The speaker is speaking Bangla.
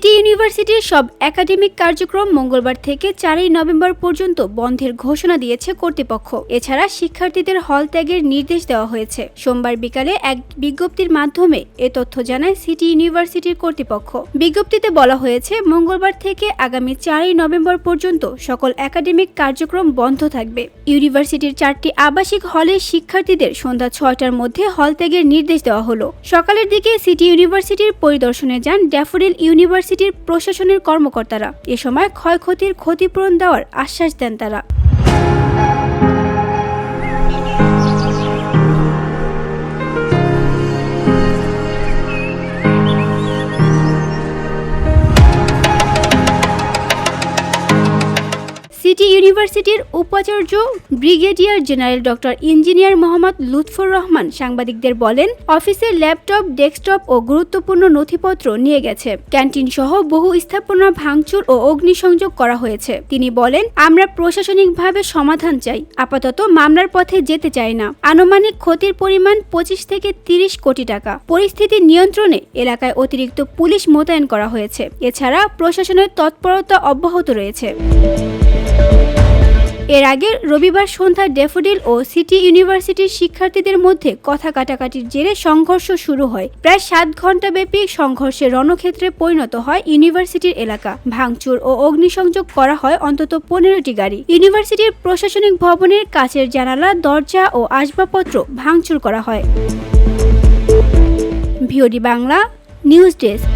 সিটি ইউনিভার্সিটির সব একাডেমিক কার্যক্রম মঙ্গলবার থেকে 4 নভেম্বর পর্যন্ত বন্ধের ঘোষণা দিয়েছে কর্তৃপক্ষ। এছাড়া শিক্ষার্থীদের হল ত্যাগের নির্দেশ দেওয়া হয়েছে। সোমবার বিকালে এক বিজ্ঞপ্তির মাধ্যমে এ তথ্য জানায় সিটি ইউনিভার্সিটির কর্তৃপক্ষ। বিজ্ঞপ্তিতে বলা হয়েছে, মঙ্গলবার থেকে আগামী 4 নভেম্বর পর্যন্ত সকল একাডেমিক কার্যক্রম বন্ধ থাকবে। ইউনিভার্সিটির 4টি আবাসিক হলের শিক্ষার্থীদের সন্ধ্যা 6টার মধ্যে হল ত্যাগের নির্দেশ দেওয়া হলো। সকালের দিকে সিটি ইউনিভার্সিটির পরিদর্শনে যান ড্যাফোডিল ইউনিভার্সিটির প্রশাসনের কর্মকর্তারা। এ সময় ক্ষয়ক্ষতির ক্ষতিপূরণ দেওয়ার আশ্বাস দেন তারা। সিটি ইউনিভার্সিটির উপাচার্য brigadier general doctor engineer Mohammad Lutfur Rahman সাংবাদিকদের বলেন, অফিসের ল্যাপটপ, ডেস্কটপ ও গুরুত্বপূর্ণ নথিপত্র নিয়ে গেছে। ক্যান্টিন সহ বহু স্থাপনা ভাঙচুর ও অগ্নিসংযোগ করা হয়েছে। তিনি বলেন, আমরা প্রশাসনিকভাবে সমাধান চাই, আপাতত মামলার পথে যেতে চাই না। আনুমানিক ক্ষতির পরিমাণ 25 থেকে 30 কোটি টাকা। পরিস্থিতি নিয়ন্ত্রণে এলাকায় অতিরিক্ত পুলিশ মোতায়েন করা হয়েছে। এছাড়া প্রশাসনের তৎপরতা অব্যাহত রয়েছে। এর আগে রবিবার সন্ধ্যায় ড্যাফোডিল ও সিটি ইউনিভার্সিটির শিক্ষার্থীদের মধ্যে কথা কাটাকাটির জেরে সংঘর্ষ শুরু হয়। প্রায় 7 ঘণ্টাব্যাপী সংঘর্ষে রণক্ষেত্রে পরিণত হয় ইউনিভার্সিটির এলাকা। ভাঙচুর ও অগ্নিসংযোগ করা হয় অন্তত 15টি গাড়ি। ইউনিভার্সিটির প্রশাসনিক ভবনের কাচের জানালা, দরজা ও আসবাবপত্র ভাঙচুর করা হয়। VOD Bangla news desk.